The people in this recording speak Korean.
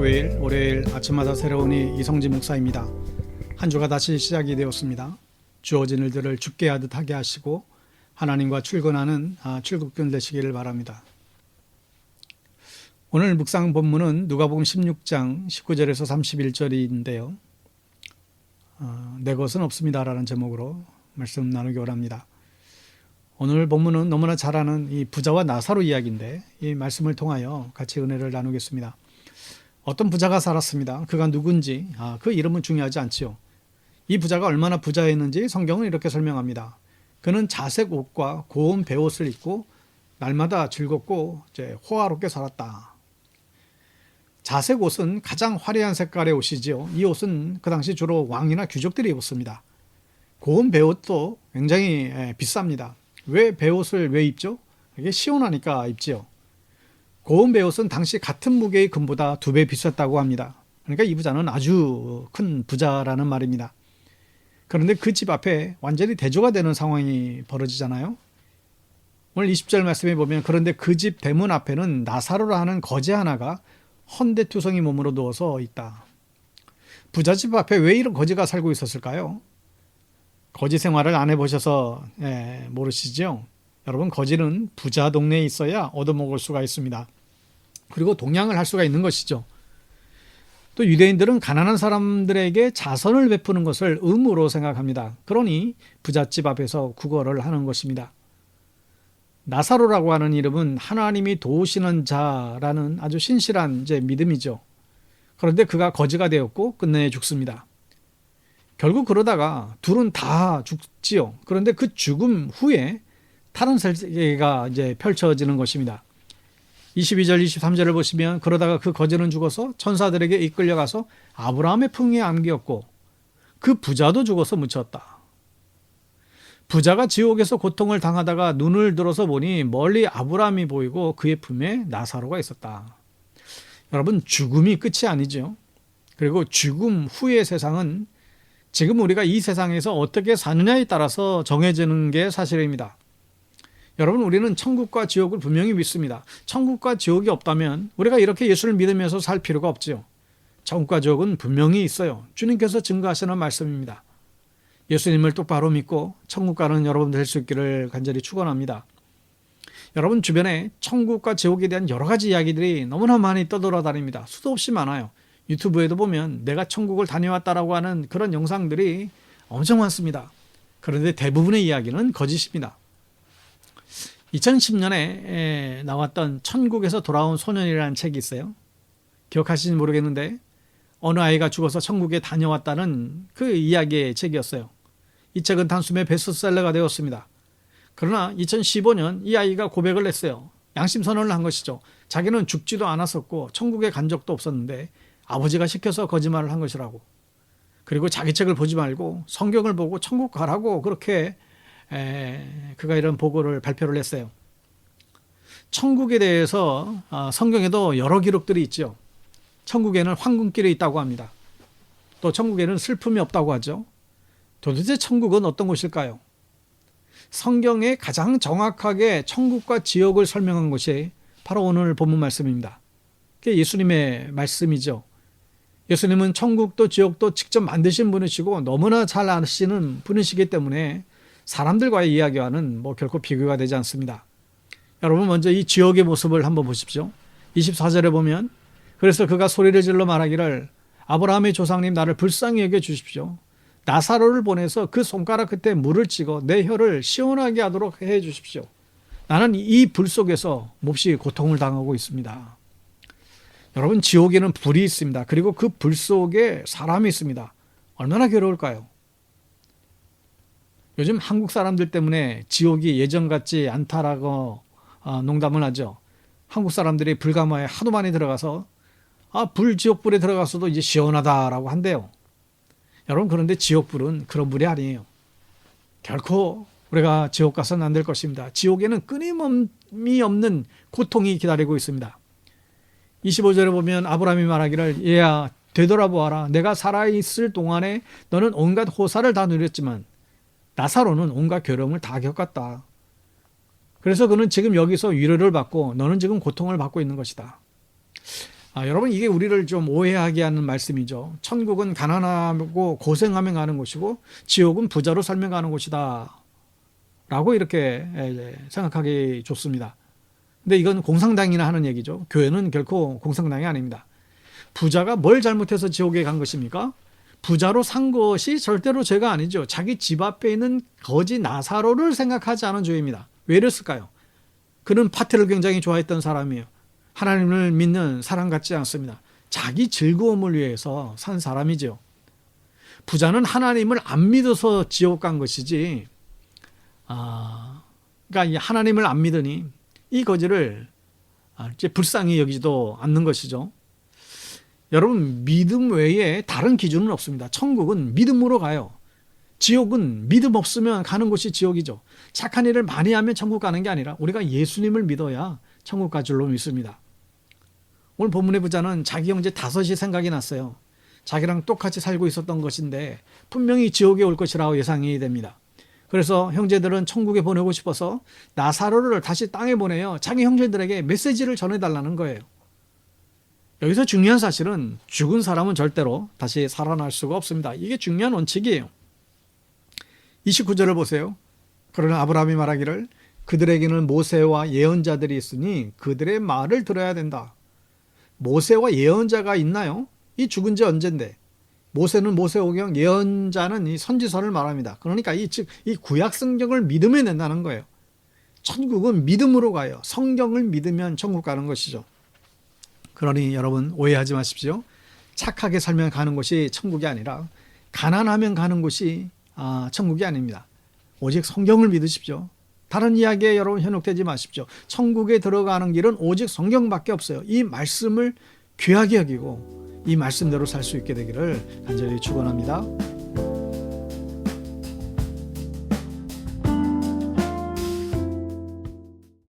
29일 월요일 아침마다 새로우니 이성진 목사입니다. 한 주가 다시 시작이 되었습니다. 주어진 일들을 죽게 하듯 하게 하시고 하나님과 출근하는 출국길 되시기를 바랍니다. 오늘 묵상 본문은 누가복음 16장 19절에서 31절인데요. 내 것은 없습니다라는 제목으로 말씀 나누기 원합니다. 오늘 본문은 너무나 잘 아는 이 부자와 나사로 이야기인데 이 말씀을 통하여 같이 은혜를 나누겠습니다. 어떤 부자가 살았습니다. 그가 누군지 그 이름은 중요하지 않지요. 이 부자가 얼마나 부자였는지 성경은 이렇게 설명합니다. 그는 자색 옷과 고운 베옷을 입고 날마다 즐겁고 호화롭게 살았다. 자색 옷은 가장 화려한 색깔의 옷이지요. 이 옷은 그 당시 주로 왕이나 귀족들이 입었습니다. 고운 베옷도 굉장히 비쌉니다. 왜 베옷을 왜 입죠? 이게 시원하니까 입지요. 고운 베옷은 당시 같은 무게의 금보다 2배 비쌌다고 합니다. 그러니까 이 부자는 아주 큰 부자라는 말입니다. 그런데 그 집 앞에 완전히 대조가 되는 상황이 벌어지잖아요. 오늘 20절 말씀에 보면 그런데 그 집 대문 앞에는 나사로라 하는 거지 하나가 헌데투성이 몸으로 누워서 있다. 부자 집 앞에 왜 이런 거지가 살고 있었을까요? 거지 생활을 안 해보셔서 모르시죠? 여러분, 거지는 부자 동네에 있어야 얻어먹을 수가 있습니다. 그리고 동양을 할 수가 있는 것이죠. 또 유대인들은 가난한 사람들에게 자선을 베푸는 것을 의무로 생각합니다. 그러니 부잣집 앞에서 구걸을 하는 것입니다. 나사로라고 하는 이름은 하나님이 도우시는 자라는 아주 신실한 믿음이죠. 그런데 그가 거지가 되었고 끝내 죽습니다. 결국 그러다가 둘은 다 죽지요. 그런데 그 죽음 후에 다른 세계가 펼쳐지는 것입니다. 22절, 23절을 보시면 그러다가 그 거지는 죽어서 천사들에게 이끌려가서 아브라함의 품에 안기었고 그 부자도 죽어서 묻혔다. 부자가 지옥에서 고통을 당하다가 눈을 들어서 보니 멀리 아브라함이 보이고 그의 품에 나사로가 있었다. 여러분, 죽음이 끝이 아니죠. 그리고 죽음 후의 세상은 지금 우리가 이 세상에서 어떻게 사느냐에 따라서 정해지는 게 사실입니다. 여러분, 우리는 천국과 지옥을 분명히 믿습니다. 천국과 지옥이 없다면 우리가 이렇게 예수를 믿으면서 살 필요가 없지요. 천국과 지옥은 분명히 있어요. 주님께서 증거하시는 말씀입니다. 예수님을 똑바로 믿고 천국 가는 여러분 될 수 있기를 간절히 축원합니다. 여러분 주변에 천국과 지옥에 대한 여러 가지 이야기들이 너무나 많이 떠돌아다닙니다. 수도 없이 많아요. 유튜브에도 보면 내가 천국을 다녀왔다라고 하는 그런 영상들이 엄청 많습니다. 그런데 대부분의 이야기는 거짓입니다. 2010년에 나왔던 천국에서 돌아온 소년이라는 책이 있어요. 기억하시는지 모르겠는데 어느 아이가 죽어서 천국에 다녀왔다는 그 이야기의 책이었어요. 이 책은 단숨에 베스트셀러가 되었습니다. 그러나 2015년 이 아이가 고백을 했어요. 양심선언을 한 것이죠. 자기는 죽지도 않았었고 천국에 간 적도 없었는데 아버지가 시켜서 거짓말을 한 것이라고. 그리고 자기 책을 보지 말고 성경을 보고 천국 가라고 그렇게 그가 이런 보고를 발표를 했어요. 천국에 대해서 성경에도 여러 기록들이 있죠. 천국에는 황금길이 있다고 합니다. 또 천국에는 슬픔이 없다고 하죠. 도대체 천국은 어떤 곳일까요? 성경에 가장 정확하게 천국과 지옥을 설명한 것이 바로 오늘 본문 말씀입니다. 그게 예수님의 말씀이죠. 예수님은 천국도 지옥도 직접 만드신 분이시고 너무나 잘 아시는 분이시기 때문에 사람들과의 이야기와는 결코 비교가 되지 않습니다. 여러분, 먼저 이 지옥의 모습을 한번 보십시오. 24절에 보면 그래서 그가 소리를 질러 말하기를 아브라함의 조상님 나를 불쌍히 여겨 주십시오. 나사로를 보내서 그 손가락 끝에 물을 찍어 내 혀를 시원하게 하도록 해 주십시오. 나는 이 불 속에서 몹시 고통을 당하고 있습니다. 여러분, 지옥에는 불이 있습니다. 그리고 그 불 속에 사람이 있습니다. 얼마나 괴로울까요? 요즘 한국 사람들 때문에 지옥이 예전 같지 않다라고 농담을 하죠. 한국 사람들이 불가마에 하도 많이 들어가서 지옥불에 들어가서도 이제 시원하다라고 한대요. 여러분, 그런데 지옥불은 그런 불이 아니에요. 결코 우리가 지옥 가서는 안 될 것입니다. 지옥에는 끊임이 없는 고통이 기다리고 있습니다. 25절에 보면 아브라함이 말하기를 얘야 되돌아보아라. 내가 살아있을 동안에 너는 온갖 호사를 다 누렸지만 나사로는 온갖 괴로움을 다 겪었다. 그래서 그는 지금 여기서 위로를 받고 너는 지금 고통을 받고 있는 것이다. 여러분 이게 우리를 좀 오해하게 하는 말씀이죠. 천국은 가난하고 고생하며 가는 곳이고 지옥은 부자로 살며 가는 곳이다 라고 이렇게 생각하기 좋습니다. 근데 이건 공산당이나 하는 얘기죠. 교회는 결코 공산당이 아닙니다. 부자가 뭘 잘못해서 지옥에 간 것입니까? 부자로 산 것이 절대로 죄가 아니죠. 자기 집 앞에 있는 거지 나사로를 생각하지 않은 죄입니다. 왜 이랬을까요? 그는 파티를 굉장히 좋아했던 사람이에요. 하나님을 믿는 사람 같지 않습니다. 자기 즐거움을 위해서 산 사람이죠. 부자는 하나님을 안 믿어서 지옥 간 것이지, 그러니까 하나님을 안 믿으니 이 거지를 이제 불쌍히 여기지도 않는 것이죠. 여러분, 믿음 외에 다른 기준은 없습니다. 천국은 믿음으로 가요. 지옥은 믿음 없으면 가는 곳이 지옥이죠. 착한 일을 많이 하면 천국 가는 게 아니라 우리가 예수님을 믿어야 천국 갈 줄로 믿습니다. 오늘 본문의 부자는 자기 형제 5이 생각이 났어요. 자기랑 똑같이 살고 있었던 것인데 분명히 지옥에 올 것이라고 예상이 됩니다. 그래서 형제들은 천국에 보내고 싶어서 나사로를 다시 땅에 보내요. 자기 형제들에게 메시지를 전해달라는 거예요. 여기서 중요한 사실은 죽은 사람은 절대로 다시 살아날 수가 없습니다. 이게 중요한 원칙이에요. 29절을 보세요. 그러나 아브라함이 말하기를 그들에게는 모세와 예언자들이 있으니 그들의 말을 들어야 된다. 모세와 예언자가 있나요? 이 죽은 지 언젠데. 모세는 모세오경, 예언자는 이 선지서를 말합니다. 그러니까 이 구약 성경을 믿으면 된다는 거예요. 천국은 믿음으로 가요. 성경을 믿으면 천국 가는 것이죠. 그러니 여러분 오해하지 마십시오. 착하게 살면 가는 곳이 천국이 아니라 가난하면 가는 곳이 천국이 아닙니다. 오직 성경을 믿으십시오. 다른 이야기에 여러분 현혹되지 마십시오. 천국에 들어가는 길은 오직 성경밖에 없어요. 이 말씀을 귀하게 여기고 이 말씀대로 살 수 있게 되기를 간절히 축원합니다.